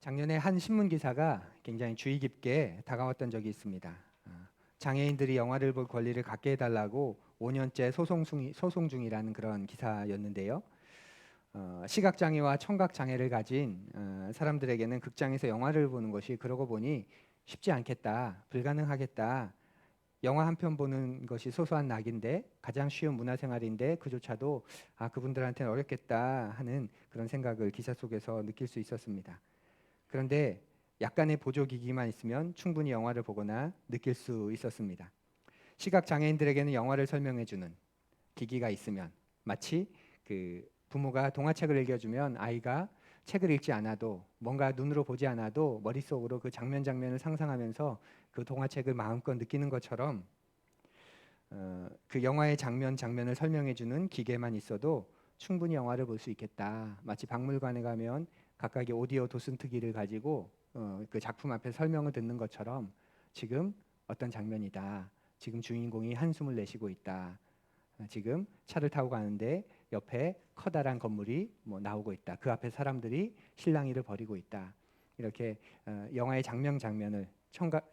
작년에 한 신문 기사가 굉장히 주의 깊게 다가왔던 적이 있습니다. 장애인들이 영화를 볼 권리를 갖게 해달라고 5년째 소송 중이라는 그런 기사였는데요. 시각장애와 청각장애를 가진 사람들에게는 극장에서 영화를 보는 것이 그러고 보니 쉽지 않겠다, 불가능하겠다. 영화 한 편 보는 것이 소소한 낙인데 가장 쉬운 문화생활인데 그조차도 그분들한테는 어렵겠다 하는 그런 생각을 기사 속에서 느낄 수 있었습니다. 그런데 약간의 보조기기만 있으면 충분히 영화를 보거나 느낄 수 있었습니다. 시각장애인들에게는 영화를 설명해주는 기기가 있으면 마치 그 부모가 동화책을 읽어주면 아이가 책을 읽지 않아도 뭔가 눈으로 보지 않아도 머릿속으로 그 장면을 상상하면서 그 동화책을 마음껏 느끼는 것처럼 그 영화의 장면을 설명해주는 기계만 있어도 충분히 영화를 볼 수 있겠다. 마치 박물관에 가면 각각의 오디오 도슨트기를 가지고 그 작품 앞에 설명을 듣는 것처럼 지금 어떤 장면이다. 지금 주인공이 한숨을 내쉬고 있다. 지금 차를 타고 가는데 옆에 커다란 건물이 나오고 있다. 그 앞에 사람들이 실랑이를 벌이고 있다. 이렇게 영화의 장면을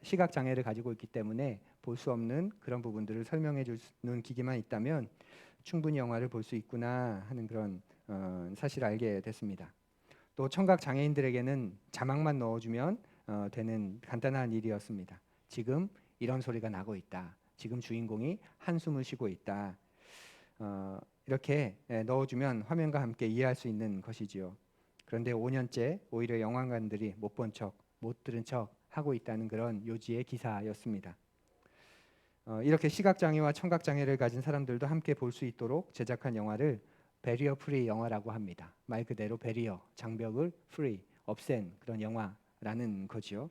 시각 장애를 가지고 있기 때문에 볼 수 없는 그런 부분들을 설명해 주는 기기만 있다면 충분히 영화를 볼 수 있구나 하는 그런 사실을 알게 됐습니다. 또 청각 장애인들에게는 자막만 넣어주면 되는 간단한 일이었습니다. 지금 이런 소리가 나고 있다. 지금 주인공이 한숨을 쉬고 있다. 이렇게 넣어주면 화면과 함께 이해할 수 있는 것이지요. 그런데 5년째 오히려 영화관들이 못 본 척, 못 들은 척 하고 있다는 그런 요지의 기사였습니다. 이렇게 시각장애와 청각장애를 가진 사람들도 함께 볼 수 있도록 제작한 영화를 베리어 프리 영화라고 합니다. 말 그대로 베리어, 장벽을 프리, 없앤 그런 영화라는 거죠.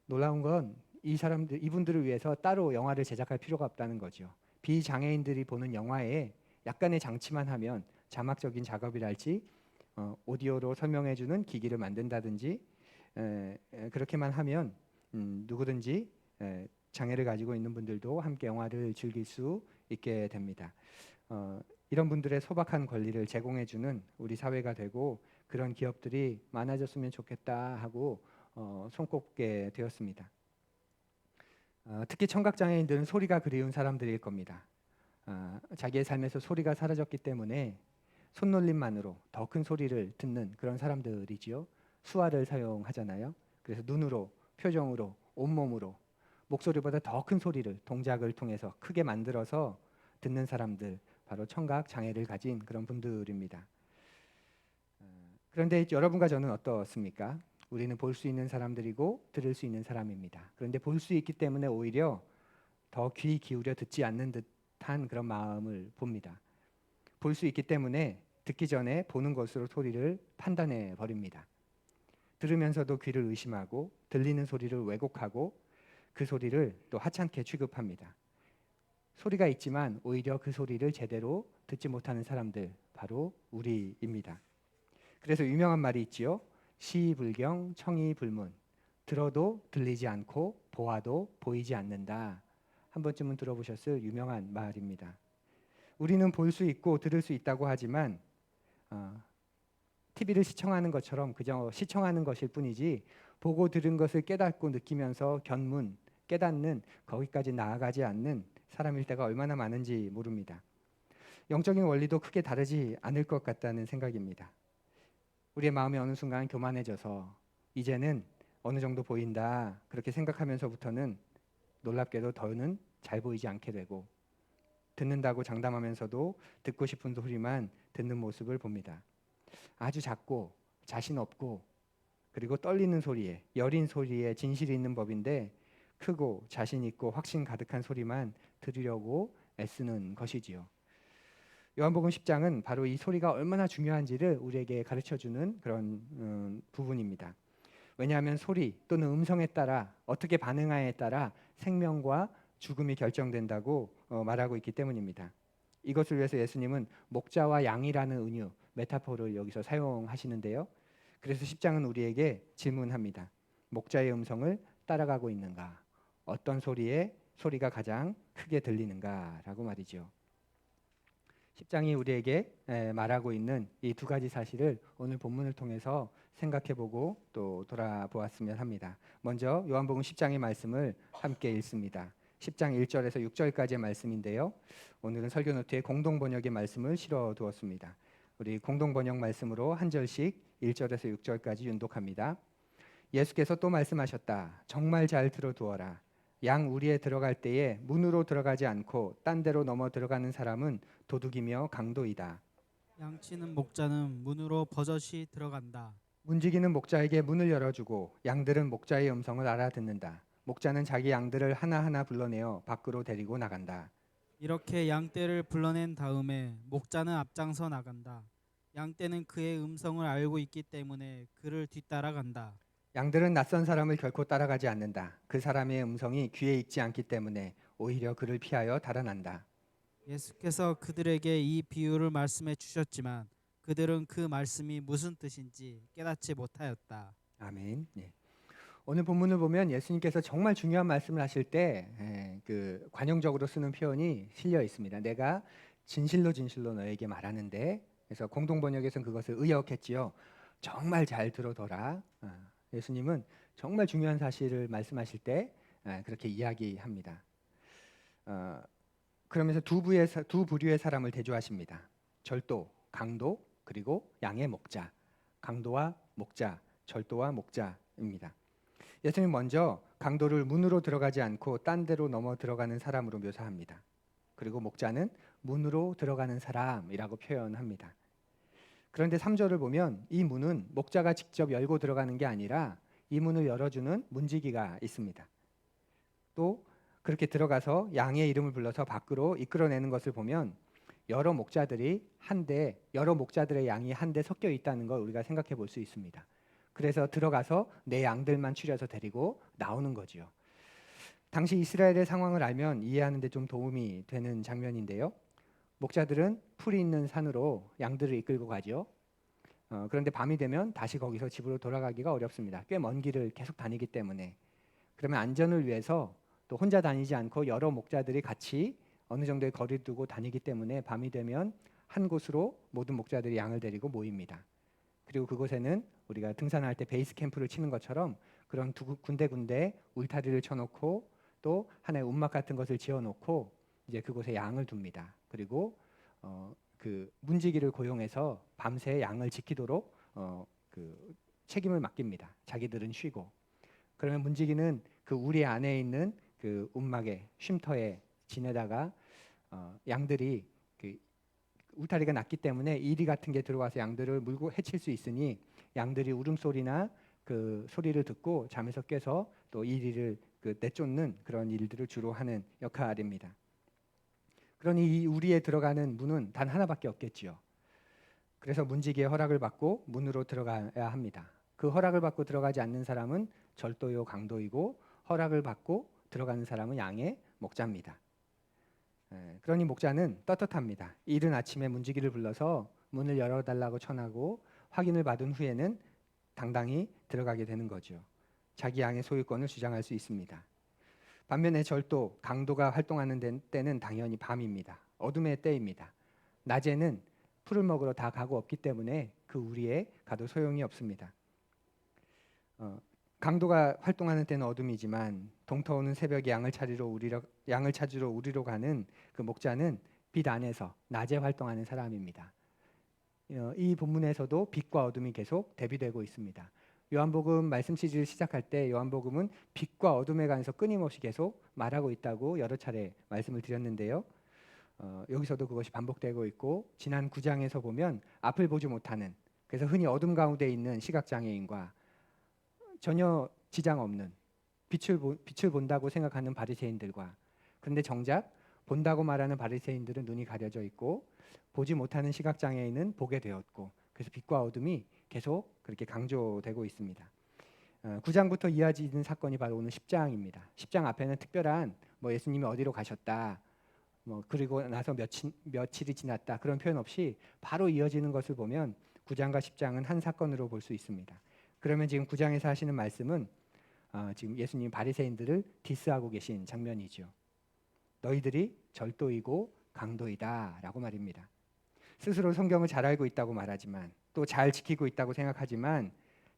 놀라운 건 이분들을 위해서 따로 영화를 제작할 필요가 없다는 거죠. 비장애인들이 보는 영화에 약간의 장치만 하면 자막적인 작업이랄지 오디오로 설명해주는 기기를 만든다든지 그렇게만 하면 누구든지 장애를 가지고 있는 분들도 함께 영화를 즐길 수 있게 됩니다. 이런 분들의 소박한 권리를 제공해주는 우리 사회가 되고 그런 기업들이 많아졌으면 좋겠다 하고 손꼽게 되었습니다. 특히 청각장애인들은 소리가 그리운 사람들일 겁니다. 자기의 삶에서 소리가 사라졌기 때문에 손놀림만으로 더 큰 소리를 듣는 그런 사람들이지요. 수화를 사용하잖아요. 그래서 눈으로, 표정으로, 온몸으로 목소리보다 더 큰 소리를 동작을 통해서 크게 만들어서 듣는 사람들, 바로 청각 장애를 가진 그런 분들입니다. 그런데 여러분과 저는 어떻습니까? 우리는 볼 수 있는 사람들이고 들을 수 있는 사람입니다. 그런데 볼 수 있기 때문에 오히려 더 귀 기울여 듣지 않는 듯한 그런 마음을 봅니다. 볼 수 있기 때문에 듣기 전에 보는 것으로 소리를 판단해 버립니다. 들으면서도 귀를 의심하고 들리는 소리를 왜곡하고 그 소리를 또 하찮게 취급합니다. 소리가 있지만 오히려 그 소리를 제대로 듣지 못하는 사람들, 바로 우리입니다. 그래서 유명한 말이 있지요. 시불경 청이불문. 들어도 들리지 않고 보아도 보이지 않는다. 한 번쯤은 들어보셨을 유명한 말입니다. 우리는 볼 수 있고 들을 수 있다고 하지만 TV를 시청하는 것처럼 그저 시청하는 것일 뿐이지 보고 들은 것을 깨닫고 느끼면서 깨닫는 거기까지 나아가지 않는 사람일 때가 얼마나 많은지 모릅니다. 영적인 원리도 크게 다르지 않을 것 같다는 생각입니다. 우리의 마음이 어느 순간 교만해져서 이제는 어느 정도 보인다 그렇게 생각하면서부터는 놀랍게도 더는 잘 보이지 않게 되고 듣는다고 장담하면서도 듣고 싶은 소리만 듣는 모습을 봅니다. 아주 작고 자신 없고 그리고 떨리는 소리에 여린 소리에 진실이 있는 법인데 크고 자신 있고 확신 가득한 소리만 들으려고 애쓰는 것이지요. 요한복음 10장은 바로 이 소리가 얼마나 중요한지를 우리에게 가르쳐주는 그런 부분입니다. 왜냐하면 소리 또는 음성에 따라 어떻게 반응하에 따라 생명과 죽음이 결정된다고 말하고 있기 때문입니다. 이것을 위해서 예수님은 목자와 양이라는 은유, 메타포를 여기서 사용하시는데요. 그래서 10장은 우리에게 질문합니다. 목자의 음성을 따라가고 있는가? 어떤 소리가 가장 크게 들리는가라고 말이죠. 10장이 우리에게 말하고 있는 이 두 가지 사실을 오늘 본문을 통해서 생각해보고 또 돌아보았으면 합니다. 먼저 요한복음 10장의 말씀을 함께 읽습니다. 10장 1절에서 6절까지의 말씀인데요. 오늘은 설교 노트에 공동 번역의 말씀을 실어 두었습니다. 우리 공동 번역 말씀으로 한 절씩 1절에서 6절까지 윤독합니다. 예수께서 또 말씀하셨다. 정말 잘 들어두어라. 양 우리에 들어갈 때에 문으로 들어가지 않고 딴 데로 넘어 들어가는 사람은 도둑이며 강도이다. 양치는 목자는 문으로 버젓이 들어간다. 문지기는 목자에게 문을 열어주고 양들은 목자의 음성을 알아듣는다. 목자는 자기 양들을 하나하나 불러내어 밖으로 데리고 나간다. 이렇게 양떼를 불러낸 다음에 목자는 앞장서 나간다. 양떼는 그의 음성을 알고 있기 때문에 그를 뒤따라간다. 양들은 낯선 사람을 결코 따라가지 않는다. 그 사람의 음성이 귀에 익지 않기 때문에 오히려 그를 피하여 달아난다. 예수께서 그들에게 이 비유를 말씀해 주셨지만 그들은 그 말씀이 무슨 뜻인지 깨닫지 못하였다. 아멘. 예. 오늘 본문을 보면 예수님께서 정말 중요한 말씀을 하실 때 그 관용적으로 쓰는 표현이 실려 있습니다. 내가 진실로 진실로 너에게 말하는데, 그래서 공동 번역에서는 그것을 의역했지요. 정말 잘 들어둬라. 예수님은 정말 중요한 사실을 말씀하실 때 그렇게 이야기합니다. 그러면서 두 부류의 사람을 대조하십니다. 절도, 강도, 그리고 양의 목자. 강도와 목자, 절도와 목자입니다. 예수님 먼저 강도를 문으로 들어가지 않고 딴 데로 넘어 들어가는 사람으로 묘사합니다. 그리고 목자는 문으로 들어가는 사람이라고 표현합니다. 그런데 3절을 보면 이 문은 목자가 직접 열고 들어가는 게 아니라 이 문을 열어주는 문지기가 있습니다. 또 그렇게 들어가서 양의 이름을 불러서 밖으로 이끌어내는 것을 보면 여러 목자들의 양이 한데 섞여 있다는 걸 우리가 생각해 볼 수 있습니다. 그래서 들어가서 내 양들만 추려서 데리고 나오는 거지요. 당시 이스라엘의 상황을 알면 이해하는 데 좀 도움이 되는 장면인데요. 목자들은 풀이 있는 산으로 양들을 이끌고 가죠. 그런데 밤이 되면 다시 거기서 집으로 돌아가기가 어렵습니다. 꽤 먼 길을 계속 다니기 때문에. 그러면 안전을 위해서 또 혼자 다니지 않고 여러 목자들이 같이 어느 정도의 거리를 두고 다니기 때문에 밤이 되면 한 곳으로 모든 목자들이 양을 데리고 모입니다. 그리고 그곳에는 우리가 등산할 때 베이스 캠프를 치는 것처럼 그런 군데군데 울타리를 쳐놓고 또 하나의 움막 같은 것을 지어놓고 이제 그곳에 양을 둡니다. 그리고 그 문지기를 고용해서 밤새 양을 지키도록 그 책임을 맡깁니다. 자기들은 쉬고. 그러면 문지기는 그 우리 안에 있는 그 움막에 쉼터에 지내다가 양들이 그 울타리가 낮기 때문에 이리 같은 게 들어와서 양들을 물고 해칠 수 있으니 양들이 울음소리나 그 소리를 듣고 잠에서 깨서 또 이리를 그 내쫓는 그런 일들을 주로 하는 역할입니다. 그러니 이 우리에 들어가는 문은 단 하나밖에 없겠지요. 그래서 문지기의 허락을 받고 문으로 들어가야 합니다. 그 허락을 받고 들어가지 않는 사람은 절도요 강도이고, 허락을 받고 들어가는 사람은 양의 목자입니다. 그러니 목자는 떳떳합니다. 이른 아침에 문지기를 불러서 문을 열어달라고 청하고 확인을 받은 후에는 당당히 들어가게 되는 거죠. 자기 양의 소유권을 주장할 수 있습니다. 반면에 절도, 강도가 활동하는 때는 당연히 밤입니다. 어둠의 때입니다. 낮에는 풀을 먹으러 다 가고 없기 때문에 그 우리에 가도 소용이 없습니다. 강도가 활동하는 때는 어둠이지만 동터오는 새벽에 양을 찾으러 우리로 가는 그 목자는 빛 안에서 낮에 활동하는 사람입니다. 이 본문에서도 빛과 어둠이 계속 대비되고 있습니다. 요한복음 말씀 시리즈를 시작할 때 요한복음은 빛과 어둠에 관해서 끊임없이 계속 말하고 있다고 여러 차례 말씀을 드렸는데요. 여기서도 그것이 반복되고 있고, 지난 9장에서 보면 앞을 보지 못하는, 그래서 흔히 어둠 가운데 있는 시각장애인과 전혀 지장 없는 빛을 본다고 생각하는 바리새인들과, 그런데 정작 본다고 말하는 바리새인들은 눈이 가려져 있고 보지 못하는 시각장애인은 보게 되었고, 그래서 빛과 어둠이 계속 그렇게 강조되고 있습니다. 9장부터 이어지는 사건이 바로 오늘 10장입니다. 10장 앞에는 특별한 예수님이 어디로 가셨다, 그리고 나서 며칠이 지났다 그런 표현 없이 바로 이어지는 것을 보면 9장과 10장은 한 사건으로 볼 수 있습니다. 그러면 지금 9장에서 하시는 말씀은 지금 예수님 바리새인들을 디스하고 계신 장면이죠. 너희들이 절도이고 강도이다라고 말입니다. 스스로 성경을 잘 알고 있다고 말하지만, 또 잘 지키고 있다고 생각하지만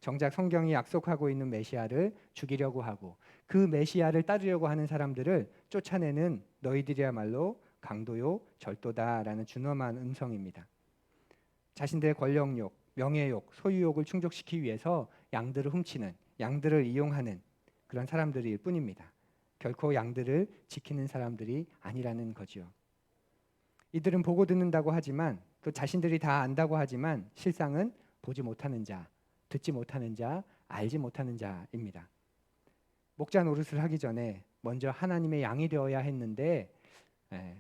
정작 성경이 약속하고 있는 메시아를 죽이려고 하고 그 메시아를 따르려고 하는 사람들을 쫓아내는 너희들이야말로 강도요 절도다라는 준엄한 음성입니다. 자신들의 권력욕, 명예욕, 소유욕을 충족시키기 위해서 양들을 훔치는, 양들을 이용하는 그런 사람들일 뿐입니다. 결코 양들을 지키는 사람들이 아니라는 거지요. 이들은 보고 듣는다고 하지만 또 자신들이 다 안다고 하지만 실상은 보지 못하는 자, 듣지 못하는 자, 알지 못하는 자입니다. 목자 노릇을 하기 전에 먼저 하나님의 양이 되어야 했는데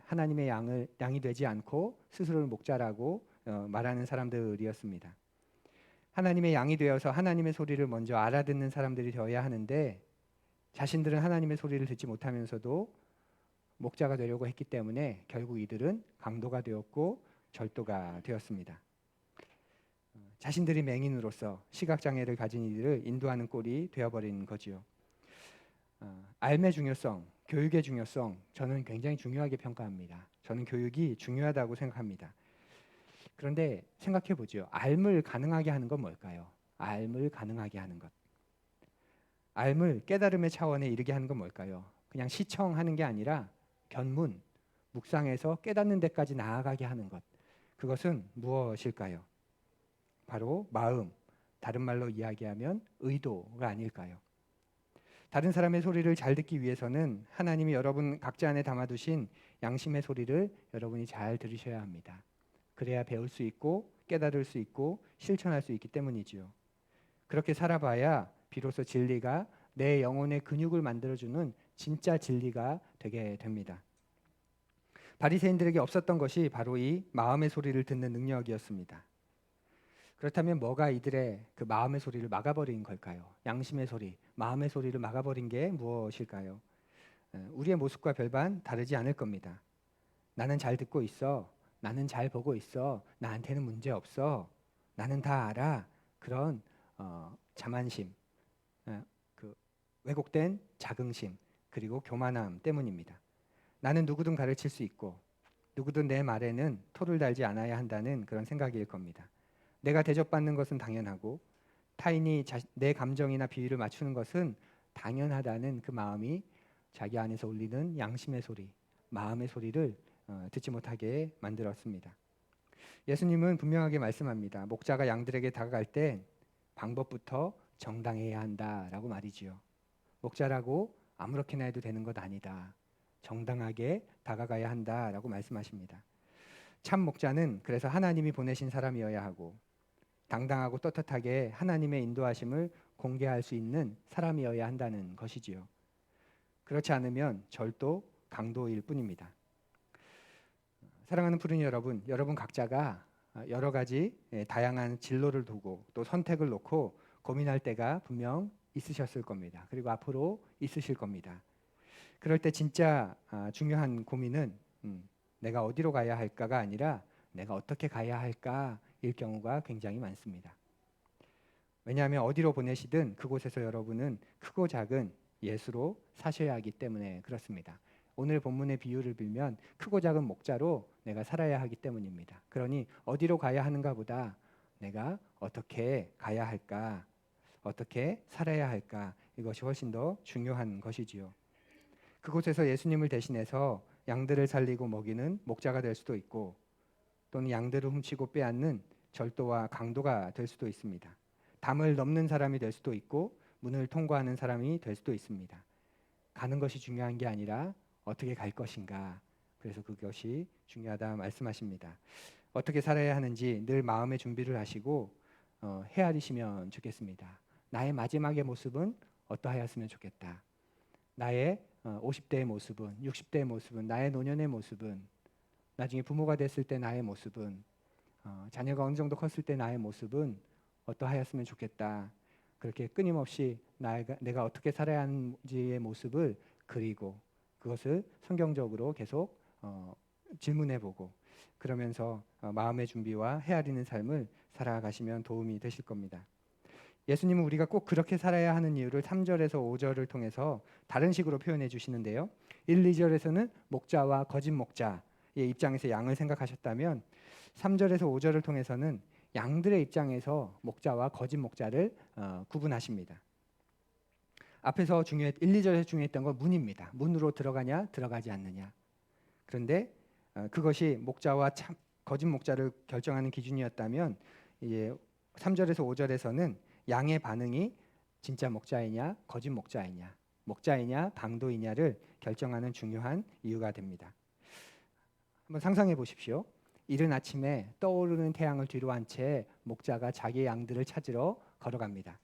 하나님의 양이 되지 않고 스스로를 목자라고 말하는 사람들이었습니다. 하나님의 양이 되어서 하나님의 소리를 먼저 알아듣는 사람들이 되어야 하는데 자신들은 하나님의 소리를 듣지 못하면서도 목자가 되려고 했기 때문에 결국 이들은 강도가 되었고 절도가 되었습니다. 자신들이 맹인으로서 시각장애를 가진 이들을 인도하는 꼴이 되어버린 거지요. 삶의 중요성, 교육의 중요성 저는 굉장히 중요하게 평가합니다. 저는 교육이 중요하다고 생각합니다. 그런데 생각해 보죠. 삶을 가능하게 하는 건 뭘까요? 삶을 가능하게 하는 것. 삶을 깨달음의 차원에 이르게 하는 건 뭘까요? 그냥 시청하는 게 아니라 견문, 묵상해서 깨닫는 데까지 나아가게 하는 것. 그것은 무엇일까요? 바로 마음, 다른 말로 이야기하면 의도가 아닐까요? 다른 사람의 소리를 잘 듣기 위해서는 하나님이 여러분 각자 안에 담아두신 양심의 소리를 여러분이 잘 들으셔야 합니다. 그래야 배울 수 있고 깨달을 수 있고 실천할 수 있기 때문이지요. 그렇게 살아봐야 비로소 진리가 내 영혼의 근육을 만들어주는 진짜 진리가 되게 됩니다. 바리새인들에게 없었던 것이 바로 이 마음의 소리를 듣는 능력이었습니다. 그렇다면 뭐가 이들의 그 마음의 소리를 막아버린 걸까요? 양심의 소리, 마음의 소리를 막아버린 게 무엇일까요? 우리의 모습과 별반 다르지 않을 겁니다. 나는 잘 듣고 있어. 나는 잘 보고 있어. 나한테는 문제 없어. 나는 다 알아. 그런 자만심, 그 왜곡된 자긍심, 그리고 교만함 때문입니다. 나는 누구든 가르칠 수 있고 누구든 내 말에는 토를 달지 않아야 한다는 그런 생각일 겁니다. 내가 대접받는 것은 당연하고 타인이 내 감정이나 비위를 맞추는 것은 당연하다는 그 마음이 자기 안에서 울리는 양심의 소리, 마음의 소리를 듣지 못하게 만들었습니다. 예수님은 분명하게 말씀합니다. 목자가 양들에게 다가갈 때 방법부터 정당해야 한다라고 말이지요. 목자라고 아무렇게나 해도 되는 것 아니다. 정당하게 다가가야 한다라고 말씀하십니다. 참 목자는 그래서 하나님이 보내신 사람이어야 하고 당당하고 떳떳하게 하나님의 인도하심을 공개할 수 있는 사람이어야 한다는 것이지요. 그렇지 않으면 절도 강도일 뿐입니다. 사랑하는 푸른이 여러분, 여러분 각자가 여러 가지 다양한 진로를 두고 또 선택을 놓고 고민할 때가 분명 있으셨을 겁니다. 그리고 앞으로 있으실 겁니다. 그럴 때 진짜 중요한 고민은 내가 어디로 가야 할까가 아니라 내가 어떻게 가야 할까일 경우가 굉장히 많습니다. 왜냐하면 어디로 보내시든 그곳에서 여러분은 크고 작은 예수로 사셔야 하기 때문에 그렇습니다. 오늘 본문의 비유를 빌면 크고 작은 목자로 내가 살아야 하기 때문입니다. 그러니 어디로 가야 하는가 보다 내가 어떻게 가야 할까, 어떻게 살아야 할까 이것이 훨씬 더 중요한 것이지요. 그곳에서 예수님을 대신해서 양들을 살리고 먹이는 목자가 될 수도 있고 또는 양들을 훔치고 빼앗는 절도와 강도가 될 수도 있습니다. 담을 넘는 사람이 될 수도 있고 문을 통과하는 사람이 될 수도 있습니다. 가는 것이 중요한 게 아니라 어떻게 갈 것인가. 그래서 그것이 중요하다 말씀하십니다. 어떻게 살아야 하는지 늘 마음의 준비를 하시고 헤아리시면 좋겠습니다. 나의 마지막의 모습은 어떠하였으면 좋겠다. 나의 50대의 모습은, 60대의 모습은, 나의 노년의 모습은, 나중에 부모가 됐을 때 나의 모습은, 자녀가 어느 정도 컸을 때 나의 모습은 어떠하였으면 좋겠다. 그렇게 끊임없이 내가 어떻게 살아야 하는지의 모습을 그리고 그것을 성경적으로 계속 질문해보고 그러면서 마음의 준비와 헤아리는 삶을 살아가시면 도움이 되실 겁니다. 예수님은 우리가 꼭 그렇게 살아야 하는 이유를 3절에서 5절을 통해서 다른 식으로 표현해 주시는데요. 1, 2절에서는 목자와 거짓 목자의 입장에서 양을 생각하셨다면 3절에서 5절을 통해서는 양들의 입장에서 목자와 거짓 목자를 구분하십니다. 앞에서 1, 2절에서 중요했던 건 문입니다. 문으로 들어가냐 들어가지 않느냐. 그런데 그것이 목자와 거짓 목자를 결정하는 기준이었다면 이제 3절에서 5절에서는 양의 반응이 진짜 목자이냐 거짓 목자이냐, 목자이냐 방도이냐를 결정하는 중요한 이유가 됩니다. 한번 상상해 보십시오. 이른 아침에 떠오르는 태양을 뒤로 한 채 목자가 자기의 양들을 찾으러 걸어갑니다.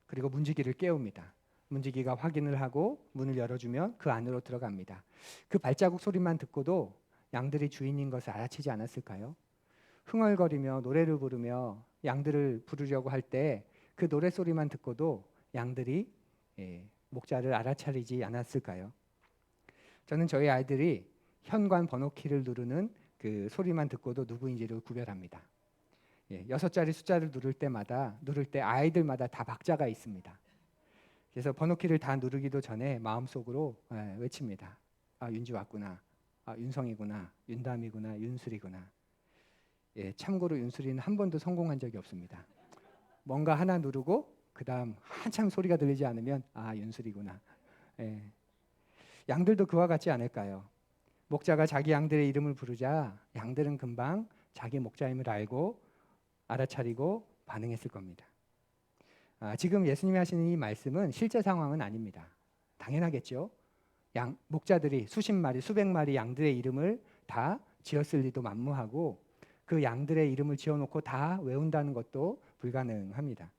그리고 문지기를 깨웁니다. 문지기가 확인을 하고 문을 열어주면 그 안으로 들어갑니다. 그 발자국 소리만 듣고도 양들이 주인인 것을 알아채지 않았을까요? 흥얼거리며 노래를 부르며 양들을 부르려고 할 때 그 노래 소리만 듣고도 양들이 목자를 알아차리지 않았을까요? 저는 저희 아이들이 현관 번호키를 누르는 그 소리만 듣고도 누구인지를 구별합니다. 6자리 숫자를 누를 때 아이들마다 다 박자가 있습니다. 그래서 번호키를 다 누르기도 전에 마음속으로 외칩니다. 아, 윤지 왔구나. 아, 윤성이구나. 윤담이구나. 윤술이구나. 참고로 윤술이는 한 번도 성공한 적이 없습니다. 뭔가 하나 누르고 그 다음 한참 소리가 들리지 않으면 아, 윤술이구나. 양들도 그와 같지 않을까요? 목자가 자기 양들의 이름을 부르자 양들은 금방 자기 목자임을 알고 알아차리고 반응했을 겁니다. 지금 예수님이 하시는 이 말씀은 실제 상황은 아닙니다. 당연하겠죠. 목자들이 수십 마리, 수백 마리 양들의 이름을 다 지었을 리도 만무하고 그 양들의 이름을 지어놓고 다 외운다는 것도 불가능합니다.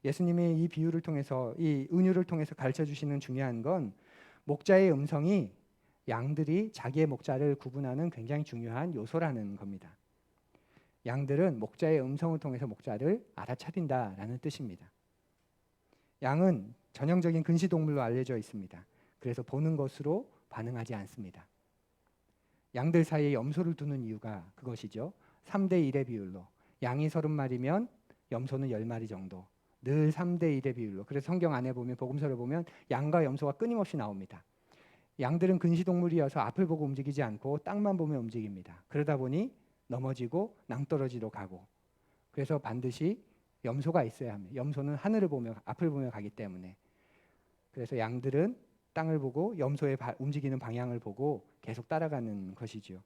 예수님이 이 비유를 통해서, 이 은유를 통해서 가르쳐 주시는 중요한 건 목자의 음성이 양들이 자기의 목자를 구분하는 굉장히 중요한 요소라는 겁니다. 양들은 목자의 음성을 통해서 목자를 알아차린다라는 뜻입니다. 양은 전형적인 근시동물로 알려져 있습니다. 그래서 보는 것으로 반응하지 않습니다. 양들 사이에 염소를 두는 이유가 그것이죠. 3대 1의 비율로. 양이 30마리면 염소는 10마리 정도. 늘 3대 1의 비율로. 그래서 성경 안에 보면, 복음서를 보면 양과 염소가 끊임없이 나옵니다. 양들은 근시동물이어서 앞을 보고 움직이지 않고 땅만 보면 움직입니다. 그러다 보니 넘어지고 낭떠러지로 가고, 그래서 반드시 염소가 있어야 합니다. 염소는 하늘을 보며 앞을 보며 가기 때문에. 그래서 양들은 땅을 보고 염소의 움직이는 방향을 보고 계속 따라가는 것이죠.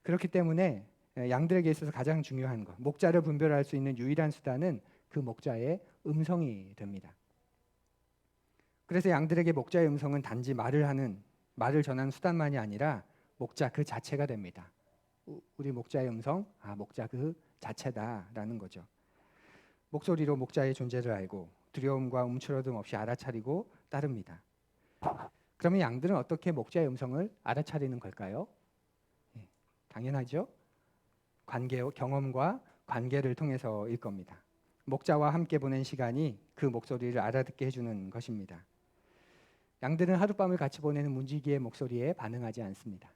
그렇기 때문에 양들에게 있어서 가장 중요한 것, 목자를 분별할 수 있는 유일한 수단은 그 목자의 음성이 됩니다. 그래서 양들에게 목자의 음성은 단지 말을 전하는 수단만이 아니라 목자 그 자체가 됩니다. 우리 목자의 음성, 목자 그 자체다라는 거죠. 목소리로 목자의 존재를 알고 두려움과 움츠러듦 없이 알아차리고 따릅니다. 그러면 양들은 어떻게 목자의 음성을 알아차리는 걸까요? 당연하죠. 경험과 관계를 통해서일 겁니다. 목자와 함께 보낸 시간이 그 목소리를 알아듣게 해주는 것입니다. 양들은 하룻밤을 같이 보내는 문지기의 목소리에 반응하지 않습니다.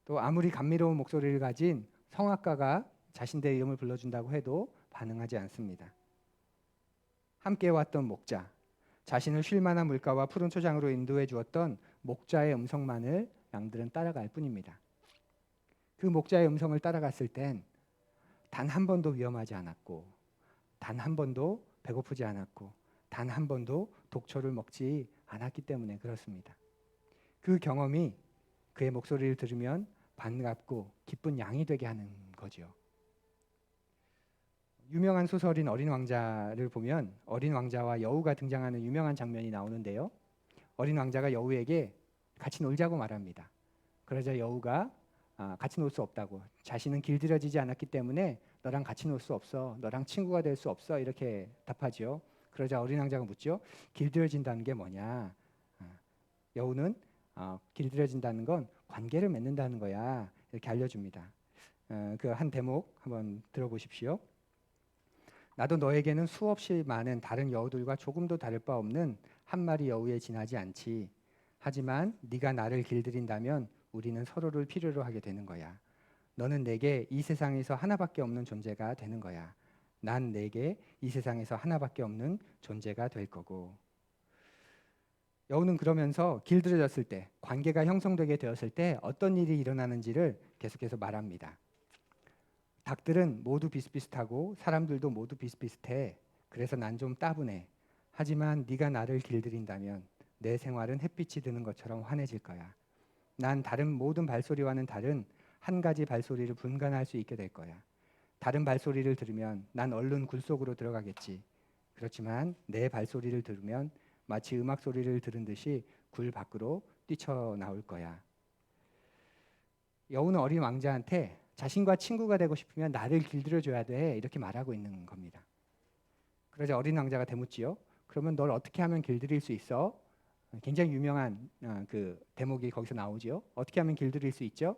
또 아무리 감미로운 목소리를 가진 성악가가 자신들의 이름을 불러준다고 해도 반응하지 않습니다. 함께 왔던 목자, 자신을 쉴 만한 물가와 푸른 초장으로 인도해 주었던 목자의 음성만을 양들은 따라갈 뿐입니다. 그 목자의 음성을 따라갔을 땐 단 한 번도 위험하지 않았고, 단 한 번도 배고프지 않았고, 단 한 번도 독초를 먹지 않았기 때문에 그렇습니다. 그 경험이 그의 목소리를 들으면 반갑고 기쁜 양이 되게 하는 거죠. 유명한 소설인 어린 왕자를 보면 어린 왕자와 여우가 등장하는 유명한 장면이 나오는데요. 어린 왕자가 여우에게 같이 놀자고 말합니다. 그러자 여우가 같이 놀 수 없다고, 자신은 길들여지지 않았기 때문에 너랑 같이 놀 수 없어, 너랑 친구가 될 수 없어, 이렇게 답하죠. 그러자 어린 왕자가 묻죠. 길들여진다는 게 뭐냐? 여우는 길들여진다는 건 관계를 맺는다는 거야, 이렇게 알려줍니다. 그 한 대목 한번 들어보십시오. 나도 너에게는 수없이 많은 다른 여우들과 조금도 다를 바 없는 한 마리 여우에 지나지 않지. 하지만 네가 나를 길들인다면 우리는 서로를 필요로 하게 되는 거야. 너는 내게 이 세상에서 하나밖에 없는 존재가 되는 거야. 난 내게 이 세상에서 하나밖에 없는 존재가 될 거고. 여우는 그러면서 길들여졌을 때, 관계가 형성되게 되었을 때 어떤 일이 일어나는지를 계속해서 말합니다. 닭들은 모두 비슷비슷하고 사람들도 모두 비슷비슷해. 그래서 난 좀 따분해. 하지만 네가 나를 길들인다면 내 생활은 햇빛이 드는 것처럼 환해질 거야. 난 다른 모든 발소리와는 다른 한 가지 발소리를 분간할 수 있게 될 거야. 다른 발소리를 들으면 난 얼른 굴 속으로 들어가겠지. 그렇지만 내 발소리를 들으면 마치 음악 소리를 들은 듯이 굴 밖으로 뛰쳐나올 거야. 여우는 어린 왕자한테 자신과 친구가 되고 싶으면 나를 길들여줘야 돼. 이렇게 말하고 있는 겁니다. 그러자 어린 왕자가 대묻지요. 그러면 널 어떻게 하면 길들일 수 있어? 굉장히 유명한 그 대목이 거기서 나오지요. 어떻게 하면 길들일 수 있죠?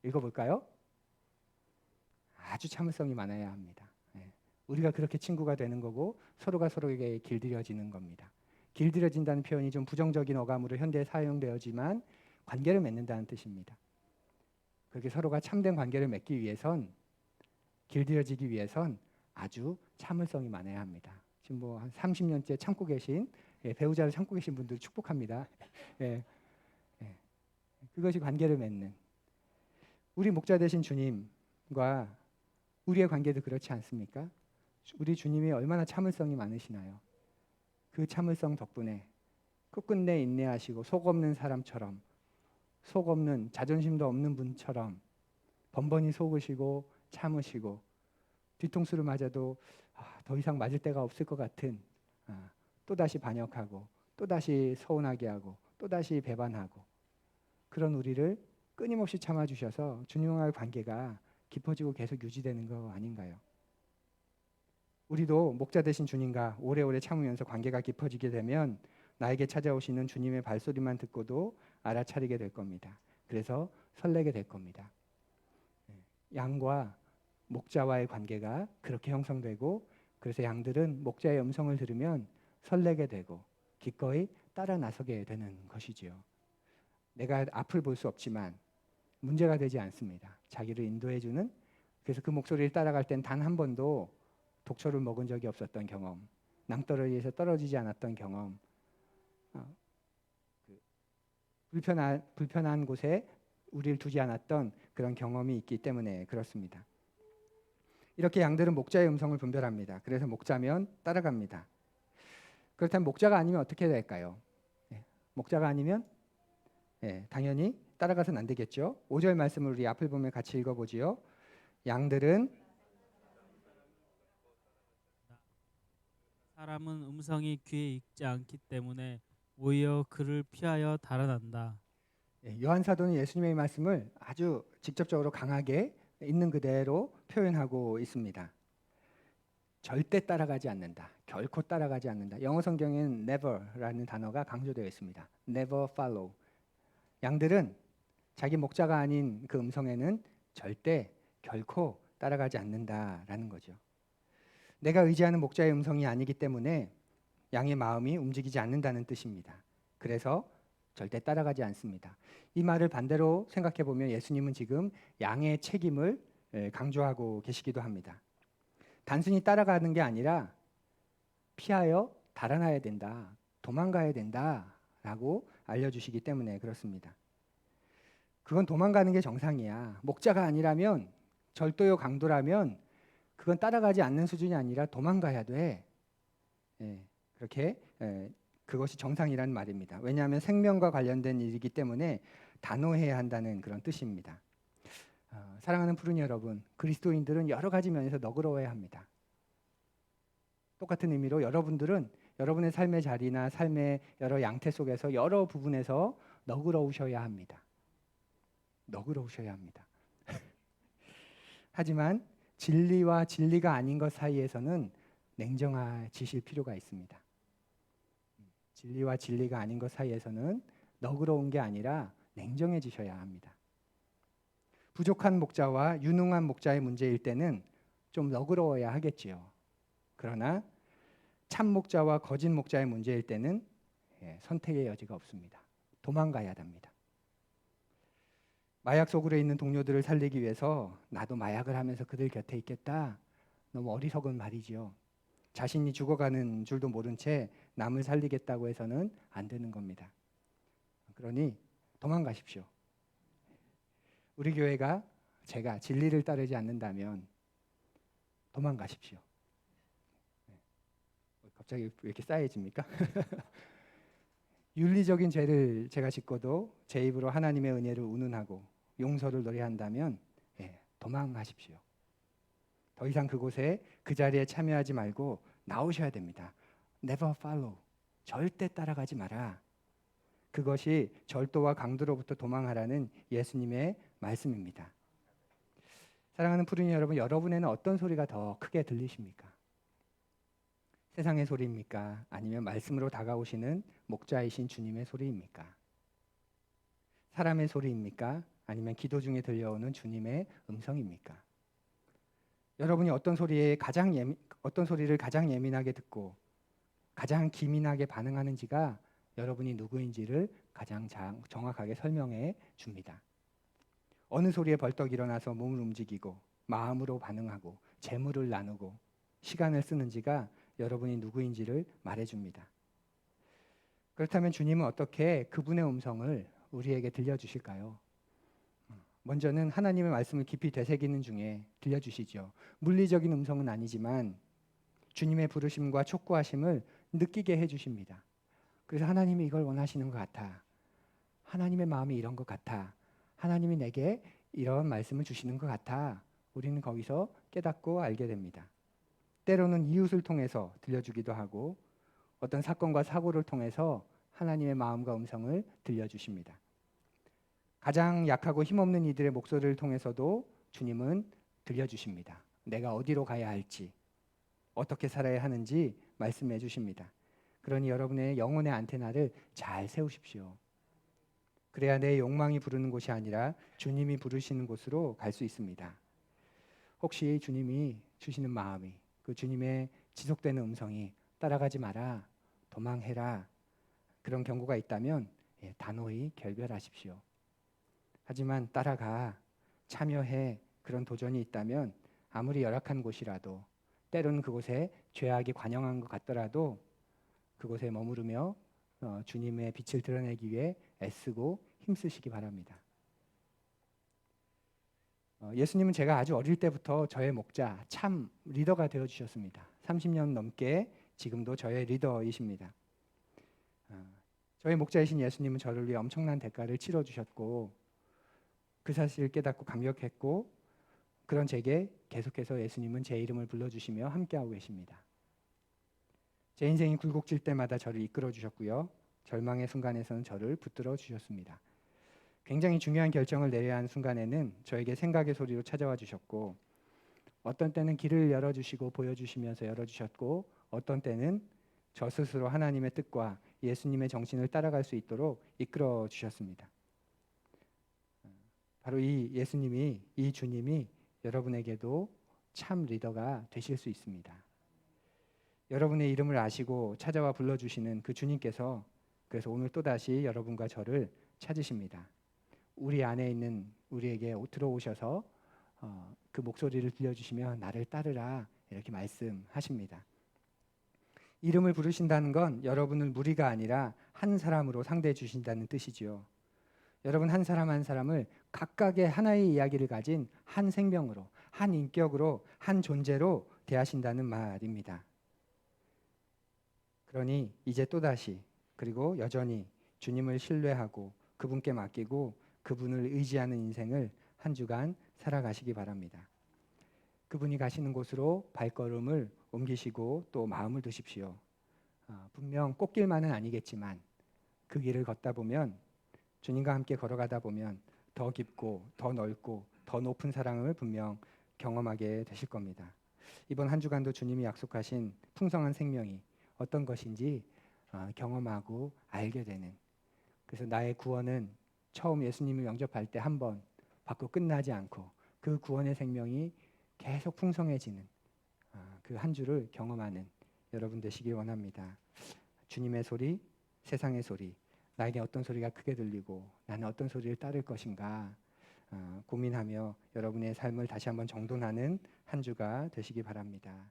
읽어볼까요? 아주 참을성이 많아야 합니다. 예. 우리가 그렇게 친구가 되는 거고 서로가 서로에게 길들여지는 겁니다. 길들여진다는 표현이 좀 부정적인 어감으로 현대에 사용되어지만 관계를 맺는다는 뜻입니다. 그렇게 서로가 참된 관계를 맺기 위해선 길들여지기 위해선 아주 참을성이 많아야 합니다. 지금 뭐 한 30년째 참고 계신 배우자를 참고 계신 분들 축복합니다. 예, 예. 그것이 관계를 맺는 우리 목자 되신 주님과 우리의 관계도 그렇지 않습니까? 우리 주님이 얼마나 참을성이 많으시나요? 그 참을성 덕분에 끝끝내 인내하시고 속 없는 사람처럼 속 없는 자존심도 없는 분처럼 번번이 속으시고 참으시고 뒤통수를 맞아도 더 이상 맞을 데가 없을 것 같은 또다시 반역하고 또다시 서운하게 하고 또다시 배반하고 그런 우리를 끊임없이 참아주셔서 주님과의 관계가 깊어지고 계속 유지되는 거 아닌가요? 우리도 목자 되신 주님과 오래오래 참으면서 관계가 깊어지게 되면 나에게 찾아오시는 주님의 발소리만 듣고도 알아차리게 될 겁니다. 그래서 설레게 될 겁니다. 양과 목자와의 관계가 그렇게 형성되고 그래서 양들은 목자의 음성을 들으면 설레게 되고 기꺼이 따라 나서게 되는 것이지요. 내가 앞을 볼 수 없지만 문제가 되지 않습니다. 자기를 인도해주는 그래서 그 목소리를 따라갈 땐 단 한 번도 독초를 먹은 적이 없었던 경험, 낭떠러지에서 떨어지지 않았던 경험, 그 불편한 곳에 우리를 두지 않았던 그런 경험이 있기 때문에 그렇습니다. 이렇게 양들은 목자의 음성을 분별합니다. 그래서 목자면 따라갑니다. 그렇다면 목자가 아니면 어떻게 될까요? 목자가 아니면 당연히 따라가서는 안 되겠죠. 5절 말씀을 우리 앞을 보면 같이 읽어보지요. 양들은 사람은 음성이 귀에 익지 않기 때문에 오히려 그를 피하여 달아난다. 요한 사도는 예수님의 말씀을 아주 직접적으로 강하게 있는 그대로 표현하고 있습니다. 절대 따라가지 않는다. 결코 따라가지 않는다. 영어 성경에는 never라는 단어가 강조되어 있습니다. never follow. 양들은 자기 목자가 아닌 그 음성에는 절대 결코 따라가지 않는다라는 거죠. 내가 의지하는 목자의 음성이 아니기 때문에 양의 마음이 움직이지 않는다는 뜻입니다. 그래서 절대 따라가지 않습니다. 이 말을 반대로 생각해 보면 예수님은 지금 양의 책임을 강조하고 계시기도 합니다. 단순히 따라가는 게 아니라 피하여 달아나야 된다, 도망가야 된다라고 알려주시기 때문에 그렇습니다. 그건 도망가는 게 정상이야. 목자가 아니라면 절도요 강도라면 그건 따라가지 않는 수준이 아니라 도망가야 돼. 그렇게 그것이 정상이라는 말입니다. 왜냐하면 생명과 관련된 일이기 때문에 단호해야 한다는 그런 뜻입니다. 사랑하는 푸른 여러분, 그리스도인들은 여러 가지 면에서 너그러워야 합니다. 똑같은 의미로 여러분들은 여러분의 삶의 자리나 삶의 여러 양태 속에서 여러 부분에서 너그러우셔야 합니다. 너그러우셔야 합니다. 하지만 진리와 진리가 아닌 것 사이에서는 냉정해지실 필요가 있습니다. 진리와 진리가 아닌 것 사이에서는 너그러운 게 아니라 냉정해지셔야 합니다. 부족한 목자와 유능한 목자의 문제일 때는 좀 너그러워야 하겠지요. 그러나 참 목자와 거짓 목자의 문제일 때는 선택의 여지가 없습니다. 도망가야 합니다. 마약 속으로 있는 동료들을 살리기 위해서 나도 마약을 하면서 그들 곁에 있겠다. 너무 어리석은 말이지요. 자신이 죽어가는 줄도 모른 채 남을 살리겠다고 해서는 안 되는 겁니다. 그러니 도망가십시오. 우리 교회가 제가 진리를 따르지 않는다면 도망가십시오. 네. 갑자기 왜 이렇게 싸해집니까? 윤리적인 죄를 제가 짓고도 제 입으로 하나님의 은혜를 운운하고 용서를 노래한다면 도망가십시오. 더 이상 그곳에 그 자리에 참여하지 말고 나오셔야 됩니다. Never follow. 절대 따라가지 마라. 그것이 절도와 강도로부터 도망하라는 예수님의 말씀입니다. 사랑하는 푸른이 여러분, 여러분에는 어떤 소리가 더 크게 들리십니까? 세상의 소리입니까? 아니면 말씀으로 다가오시는 목자이신 주님의 소리입니까? 사람의 소리입니까? 아니면 기도 중에 들려오는 주님의 음성입니까? 여러분이 어떤 소리를 가장 예민하게 듣고 가장 기민하게 반응하는지가 여러분이 누구인지를 가장 정확하게 설명해 줍니다. 어느 소리에 벌떡 일어나서 몸을 움직이고 마음으로 반응하고 재물을 나누고 시간을 쓰는지가 여러분이 누구인지를 말해줍니다. 그렇다면 주님은 어떻게 그분의 음성을 우리에게 들려주실까요? 먼저는 하나님의 말씀을 깊이 되새기는 중에 들려주시죠. 물리적인 음성은 아니지만 주님의 부르심과 촉구하심을 느끼게 해주십니다. 그래서 하나님이 이걸 원하시는 것 같아. 하나님의 마음이 이런 것 같아. 하나님이 내게 이런 말씀을 주시는 것 같아. 우리는 거기서 깨닫고 알게 됩니다. 때로는 이웃을 통해서 들려주기도 하고 어떤 사건과 사고를 통해서 하나님의 마음과 음성을 들려주십니다. 가장 약하고 힘없는 이들의 목소리를 통해서도 주님은 들려주십니다. 내가 어디로 가야 할지, 어떻게 살아야 하는지 말씀해 주십니다. 그러니 여러분의 영혼의 안테나를 잘 세우십시오. 그래야 내 욕망이 부르는 곳이 아니라 주님이 부르시는 곳으로 갈 수 있습니다. 혹시 주님이 주시는 마음이, 그 주님의 지속되는 음성이 따라가지 마라, 도망해라, 그런 경고가 있다면 단호히 결별하십시오. 하지만 따라가, 참여해, 그런 도전이 있다면 아무리 열악한 곳이라도 때로는 그곳에 죄악이 관영한 것 같더라도 그곳에 머무르며 주님의 빛을 드러내기 위해 애쓰고 힘쓰시기 바랍니다. 예수님은 제가 아주 어릴 때부터 저의 목자, 참 리더가 되어주셨습니다. 30년 넘게 지금도 저의 리더이십니다. 저의 목자이신 예수님은 저를 위해 엄청난 대가를 치러주셨고 그 사실을 깨닫고 감격했고 그런 제게 계속해서 예수님은 제 이름을 불러주시며 함께하고 계십니다. 제 인생이 굴곡질 때마다 저를 이끌어 주셨고요. 절망의 순간에서는 저를 붙들어 주셨습니다. 굉장히 중요한 결정을 내려야 하는 순간에는 저에게 생각의 소리로 찾아와 주셨고 어떤 때는 길을 열어주시고 보여주시면서 열어주셨고 어떤 때는 저 스스로 하나님의 뜻과 예수님의 정신을 따라갈 수 있도록 이끌어 주셨습니다. 바로 이 예수님이, 이 주님이 여러분에게도 참 리더가 되실 수 있습니다. 여러분의 이름을 아시고 찾아와 불러주시는 그 주님께서 그래서 오늘 또다시 여러분과 저를 찾으십니다. 우리 안에 있는 우리에게 들어오셔서 그 목소리를 들려주시며 나를 따르라 이렇게 말씀하십니다. 이름을 부르신다는 건 여러분을 무리가 아니라 한 사람으로 상대해 주신다는 뜻이지요. 여러분 한 사람 한 사람을 각각의 하나의 이야기를 가진 한 생명으로, 한 인격으로, 한 존재로 대하신다는 말입니다. 그러니 이제 또다시 그리고 여전히 주님을 신뢰하고 그분께 맡기고 그분을 의지하는 인생을 한 주간 살아가시기 바랍니다. 그분이 가시는 곳으로 발걸음을 옮기시고 또 마음을 두십시오. 분명 꽃길만은 아니겠지만 그 길을 걷다 보면 주님과 함께 걸어가다 보면 더 깊고 더 넓고 더 높은 사랑을 분명 경험하게 되실 겁니다. 이번 한 주간도 주님이 약속하신 풍성한 생명이 어떤 것인지 경험하고 알게 되는, 그래서 나의 구원은 처음 예수님을 영접할 때 한 번 받고 끝나지 않고 그 구원의 생명이 계속 풍성해지는 그 한 주를 경험하는 여러분 되시길 원합니다. 주님의 소리, 세상의 소리, 나에게 어떤 소리가 크게 들리고 나는 어떤 소리를 따를 것인가 고민하며 여러분의 삶을 다시 한번 정돈하는 한 주가 되시기 바랍니다.